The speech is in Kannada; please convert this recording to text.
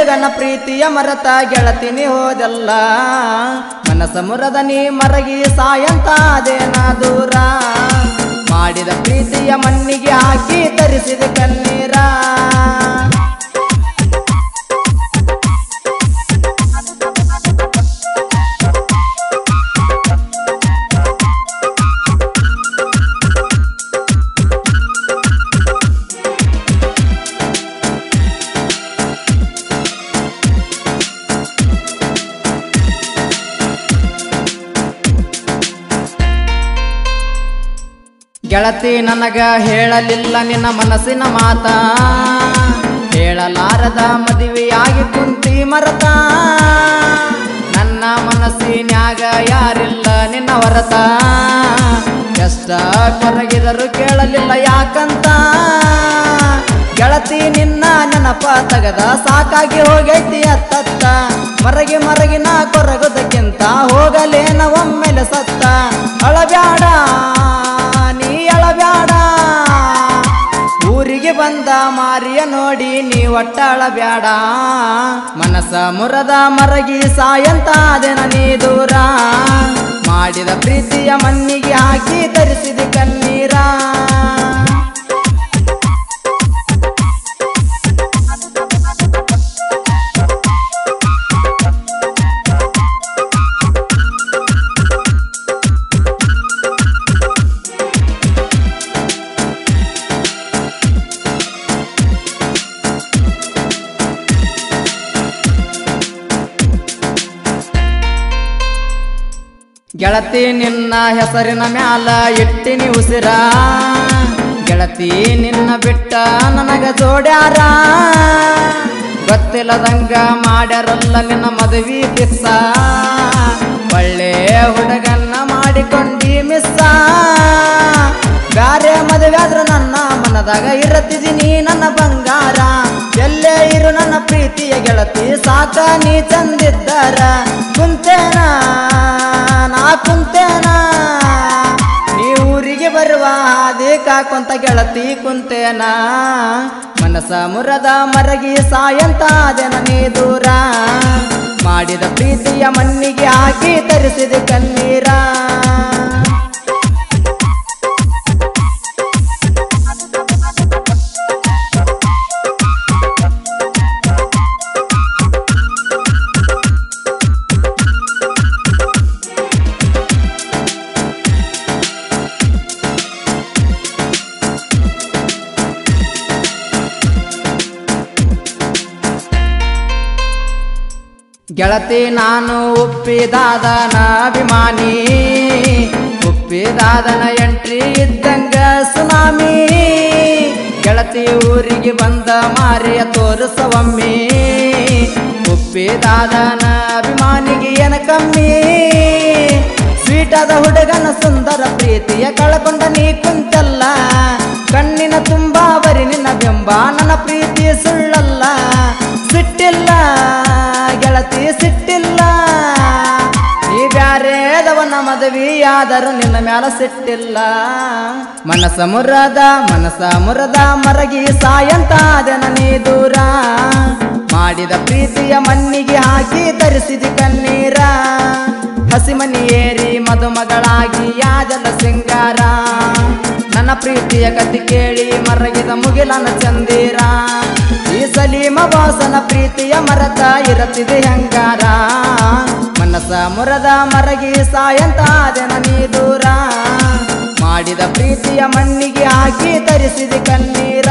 ಹುಡುಗನ ಪ್ರೀತಿಯ ಮರತ ಗೆಳತಿನಿ ಹೋದಲ್ಲ ಮನಸ ಮುರದ ನೀ ಮರಗಿ ಸಾಯಂತಾದೇನ ದೂರ ಮಾಡಿದ ಪ್ರೀತಿಯ ಮಣ್ಣಿಗೆ ಹಾಕಿ ತರಿಸಿದ ಕಣ್ಣೀರ ಗೆಳತಿ ನನಗ ಹೇಳಲಿಲ್ಲ ನಿನ್ನ ಮನಸ್ಸಿನ ಮಾತ ಹೇಳಲಾರದ ಮದುವೆಯಾಗಿ ಕುಂತಿ ಮರತ ನನ್ನ ಮನಸ್ಸಿನ್ಯಾಗ ಯಾರಿಲ್ಲ ನಿನ್ನ ಹೊರತ ಎಷ್ಟ ಕೊರಗಿದರು ಕೇಳಲಿಲ್ಲ ಯಾಕಂತ ಗೆಳತಿ ನಿನ್ನ ನೆನಪ ತಗದ ಸಾಕಾಗಿ ಹೋಗೈತಿ ಅತ್ತತ್ತ ಮರಗಿ ಮರಗಿನ ಕೊರಗುದಕ್ಕಿಂತ ಹೋಗಲೇನ ಒಮ್ಮೆಲೆ ಸತ್ತ ಅಳಬ್ಯಾಡ ಅಳಬ್ಯಾಡ ಊರಿಗೆ ಬಂದ ಮಾರಿಯ ನೋಡಿ ನೀ ಒಟ್ಟಳಬ್ಯಾಡ ಮನಸ ಮುರದ ಮರಗಿ ಸಾಯಂತಾದೆನ ನೀ ದೂರ ಮಾಡಿದ ಪ್ರೀತಿಯ ಮಣ್ಣಿಗೆ ಹಾಕಿ ತರಿಸಿದ ಕಣ್ಣೀರ ಗೆಳತಿ ನಿನ್ನ ಹೆಸರಿನ ಮ್ಯಾಲ ಇಟ್ಟಿನಿ ಉಸಿರ ಗೆಳತಿ ನಿನ್ನ ಬಿಟ್ಟ ನನಗ ಜೋಡ್ಯಾರ ಗೊತ್ತಿಲ್ಲದಂಗ ಮಾಡ್ಯಾರಲ್ಲ ನಿನ್ನ ಮದುವೆ ಕಿಸ್ಸ ಒಳ್ಳೆ ಹುಡುಗನ್ನ ಮಾಡಿಕೊಂಡಿ ಮಿಸ್ಸ ಬ್ಯಾರೆ ಮದುವೆ ಆದ್ರೂ ನನ್ನ ಮನದಾಗ ಇರತ್ತಿದ್ದೀನಿ ನನ್ನ ಬಂಗಾರ ಎಲ್ಲೇ ಇರು ನನ್ನ ಪ್ರೀತಿಯ ಗೆಳತಿ ಸಾಕ ನೀ ಚಂದಿದ್ದಾರ ಕುಂತೇನ ನಾ ಕುಂತೇನ ನೀ ಊರಿಗೆ ಬರುವ ಹಾದಿ ಕಾಕೊಂತ ಗೆಳತಿ ಕುಂತೇನ ಮನಸ ಮುರದ ಮರಗಿ ಸಾಯಂತಾದೆನ ನೀ ದೂರ ಮಾಡಿದ ಪ್ರೀತಿಯ ಮಣ್ಣಿಗೆ ಹಾಕಿ ತರಿಸಿದ ಕಣ್ಣೀರ ಗೆಳತಿ ನಾನು ಉಪ್ಪಿದಾದನ ಅಭಿಮಾನಿ ಉಪ್ಪಿದಾದನ ಎಂಟ್ರಿ ಇದ್ದಂಗ ಸುನಾಮಿ ಗೆಳತಿ ಊರಿಗೆ ಬಂದ ಮಾರಿಯ ತೋರಿಸವಮ್ಮಿ ಉಪ್ಪಿದಾದನ ಅಭಿಮಾನಿಗೆ ಏನ ಕಮ್ಮಿ ಸ್ವೀಟಾದ ಹುಡುಗನ ಸುಂದರ ಪ್ರೀತಿಯ ಕಳಕೊಂಡ ನೀ ಕುಂತಲ್ಲ ಕಣ್ಣಿನ ತುಂಬಾ ಬರಿ ನಿನ್ನ ಬೆಂಬ ನನ್ನ ಪ್ರೀತಿ ಸುಳ್ಳಲ್ಲ ಸಿಟ್ಟಿಲ್ಲ ಗೆಳತಿ ಸಿಟ್ಟಿಲ್ಲ ನೀ ಬ್ಯಾರೇದವನ ಮದುವೆಯಾದರೂ ನಿನ್ನ ಮ್ಯಾಲ ಸಿಟ್ಟಿಲ್ಲ ಮನಸ ಮುರದ ಮರಗಿ ಸಾಯಂತಾದೆನ ನೀ ದೂರ ಮಾಡಿದ ಪ್ರೀತಿಯ ಮಣ್ಣಿಗೆ ಹಾಕಿ ತರಿಸಿದ ಕಣ್ಣೀರ ಹಸಿಮನಿ ಏರಿ ಮದುಮಗಳಾಗಿ ಯಾದಲ ಸಿಂಗಾರ ನನ್ನ ಪ್ರೀತಿಯ ಕಥೆ ಕೇಳಿ ಮರಗಿದ ಮುಗಿಲನ ಚಂದೀರ ಈ ಸಲೀಮ ಬಾಸನ ಪ್ರೀತಿಯ ಮರತ ಇರತ್ತಿದೆ ಹಂಗಾರ ಮನಸ ಮುರದ ಮರಗಿ ಸಾಯಂತಾದೆನ ನೀ ದೂರ ಮಾಡಿದ ಪ್ರೀತಿಯ ಮಣ್ಣಿಗೆ ಹಾಕಿ ತರಿಸಿದ ಕಣ್ಣೀರ